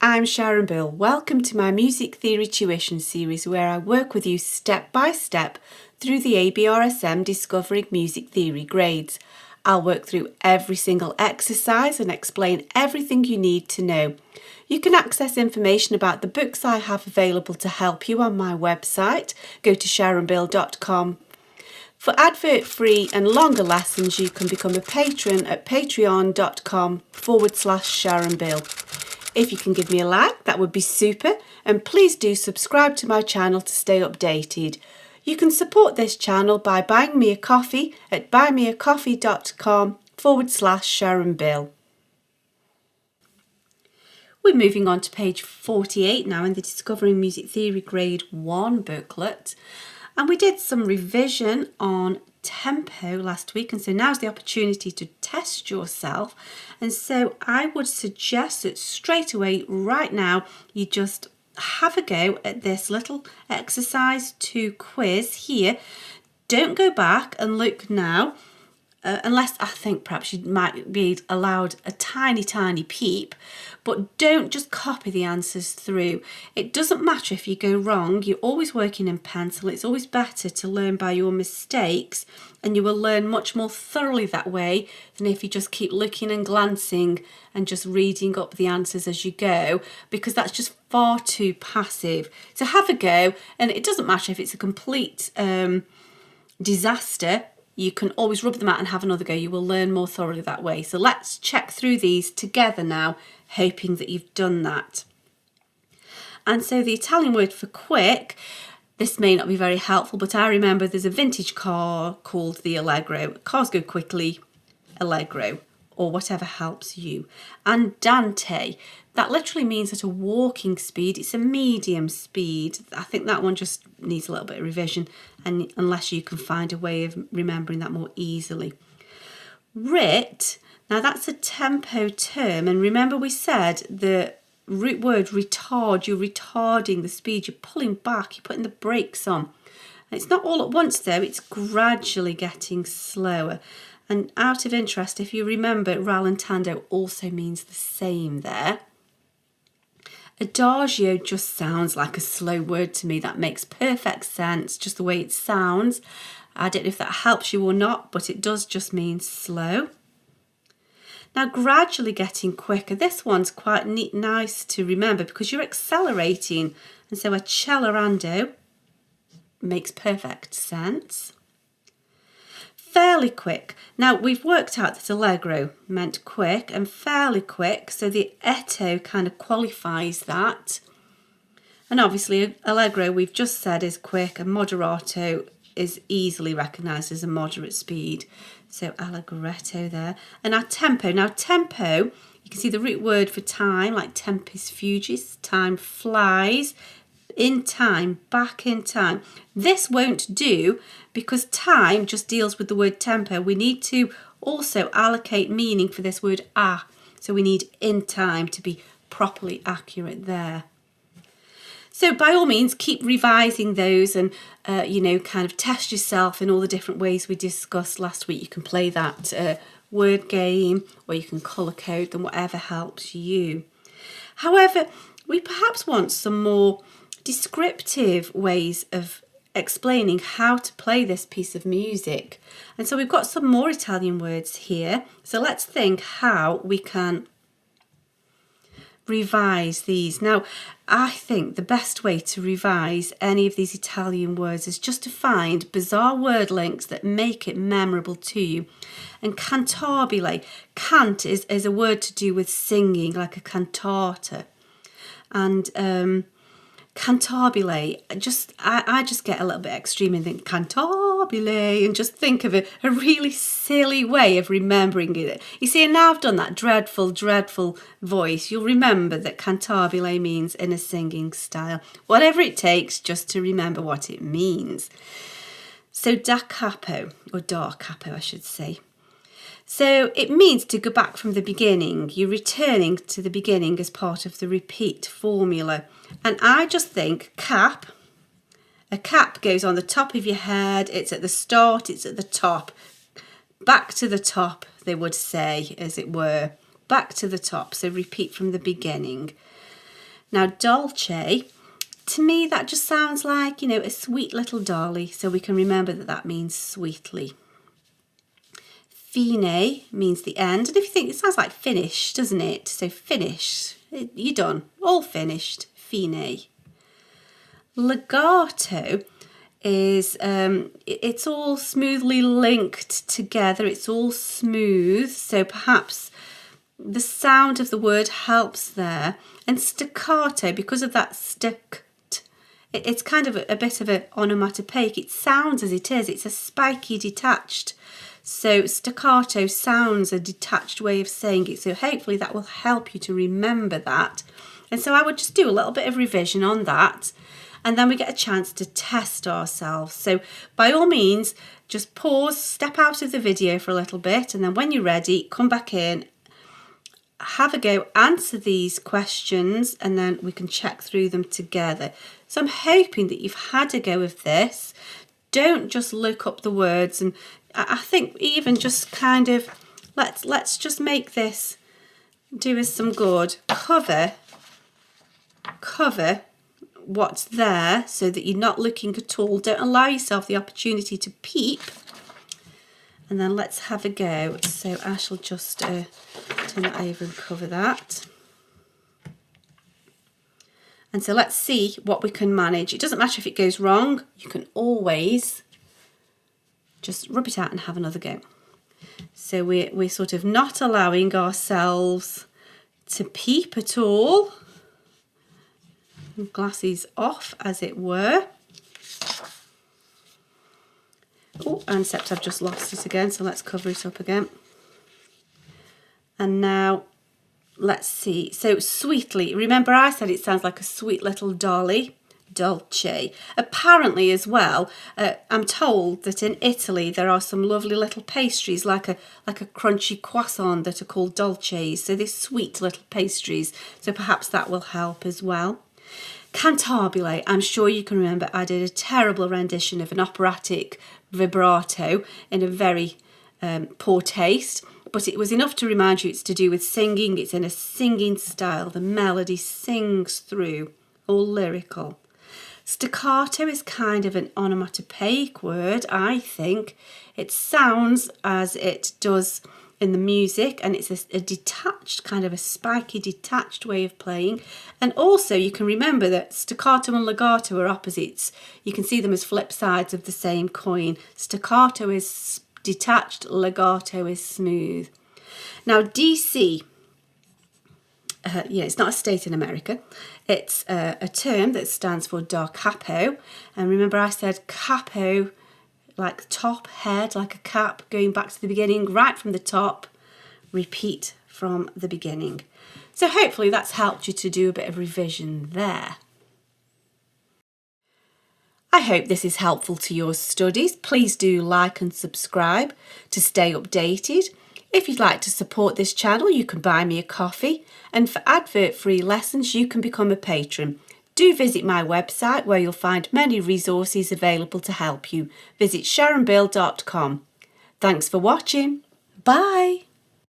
I'm Sharon Bill. Welcome to my Music Theory Tuition series where I work with you step by step through the ABRSM Discovering Music Theory grades. I'll work through every single exercise and explain everything you need to know. You can access information about the books I have available to help you on my website. Go to sharonbill.com. For advert-free and longer lessons, you can become a patron at patreon.com/SharonBill. If you can give me a like, that would be super, and please do subscribe to my channel to stay updated. You can support this channel by buying me a coffee at buymeacoffee.com/SharonBill. We're moving on to page 48 now in the Discovering Music Theory Grade 1 booklet. And we did some revision on tempo last week, and so now's the opportunity to test yourself. And so I would suggest that straight away, right now, you just have a go at this little exercise 2 quiz here. Don't go back and look now, unless I think perhaps you might be allowed a tiny peep, but don't just copy the answers through. It doesn't matter if you go wrong, you're always working in pencil. It's always better to learn by your mistakes, and you will learn much more thoroughly that way than if you just keep looking and glancing and just reading up the answers as you go, because that's just far too passive. So have a go, and it doesn't matter if it's a complete disaster. You can always rub them out and have another go. You will learn more thoroughly that way. So let's check through these together now, hoping that you've done that. And so the Italian word for quick, this may not be very helpful, but I remember there's a vintage car called the Allegro. Cars go quickly, Allegro, or whatever helps you. Andante, that literally means at a walking speed. It's a medium speed. I think that one just needs a little bit of revision, and unless you can find a way of remembering that more easily. Rit, now that's a tempo term, and remember we said the root word retard, you're retarding the speed, you're pulling back, you're putting the brakes on. And it's not all at once though, it's gradually getting slower. And out of interest, if you remember, rallentando also means the same there. Adagio just sounds like a slow word to me. That makes perfect sense, just the way it sounds. I don't know if that helps you or not, but it does just mean slow. Now, gradually getting quicker. This one's quite nice to remember because you're accelerating. And so accelerando makes perfect sense. Fairly quick. Now we've worked out that allegro meant quick and fairly quick, so the etto kind of qualifies that. And obviously allegro we've just said is quick, and moderato is easily recognised as a moderate speed. So allegretto there. And our tempo. Now tempo, you can see the root word for time, like tempus fugis, time flies. In time, back in time. This won't do because time just deals with the word tempo. We need to also allocate meaning for this word a. So we need in time to be properly accurate there. So by all means, keep revising those and, kind of test yourself in all the different ways we discussed last week. You can play that word game, or you can colour code them, whatever helps you. However, we perhaps want some more descriptive ways of explaining how to play this piece of music. And so we've got some more Italian words here. So let's think how we can revise these. Now, I think the best way to revise any of these Italian words is just to find bizarre word links that make it memorable to you. And cantabile, cant is a word to do with singing, like a cantata. And cantabile, I just get a little bit extreme and think cantabile and just think of a really silly way of remembering it. You see, and now I've done that dreadful voice, you'll remember that cantabile means in a singing style. Whatever it takes just to remember what it means. So da capo, or da capo I should say. So it means to go back from the beginning. You're returning to the beginning as part of the repeat formula. And I just think cap, a cap goes on the top of your head. It's at the start, it's at the top. Back to the top, they would say, as it were. Back to the top, so repeat from the beginning. Now, dolce, to me, that just sounds like, you know, a sweet little dolly. So we can remember that that means sweetly. Fine means the end. And if you think, it sounds like finish, doesn't it? So finish, you're done, all finished, fine. Legato is, it's all smoothly linked together. It's all smooth. So perhaps the sound of the word helps there. And staccato, because of that it's kind of a bit of an onomatopoeic. It sounds as it is. It's a spiky detached. So staccato sounds a detached way of saying it. So hopefully that will help you to remember that. And so I would just do a little bit of revision on that. And then we get a chance to test ourselves. So by all means, just pause, step out of the video for a little bit. And then when you're ready, come back in, have a go, answer these questions, and then we can check through them together. So I'm hoping that you've had a go of this. Don't just look up the words, and I think even just kind of let's just make this do us some good. Cover what's there so that you're not looking at all. Don't allow yourself the opportunity to peep. And then let's have a go. So I shall just turn that over and cover that. And so let's see what we can manage. It doesn't matter if it goes wrong. You can always just rub it out and have another go. So we're sort of not allowing ourselves to peep at all. Glasses off, as it were. Oh, and except I've just lost it again, so let's cover it up again. And now, let's see. So, sweetly. Remember I said it sounds like a sweet little dolly. Dolce. Apparently as well, I'm told that in Italy there are some lovely little pastries like a crunchy croissant that are called dolces. So they're sweet little pastries. So perhaps that will help as well. Cantabile, I'm sure you can remember I did a terrible rendition of an operatic vibrato in a very poor taste, but it was enough to remind you it's to do with singing. It's in a singing style. The melody sings through, all lyrical. Staccato is kind of an onomatopoeic word, I think. It sounds as it does in the music, and it's a detached, kind of a spiky, detached way of playing. And also you can remember that staccato and legato are opposites. You can see them as flip sides of the same coin. Staccato is detached, legato is smooth. Now DC, it's not a state in America. It's a term that stands for da capo. And remember I said capo, like top, head, like a cap, going back to the beginning, right from the top, repeat from the beginning. So hopefully that's helped you to do a bit of revision there. I hope this is helpful to your studies. Please do like and subscribe to stay updated. If you'd like to support this channel, you can buy me a coffee, and for advert-free lessons, you can become a patron. Do visit my website where you'll find many resources available to help you. Visit sharonbill.com. Thanks for watching. Bye.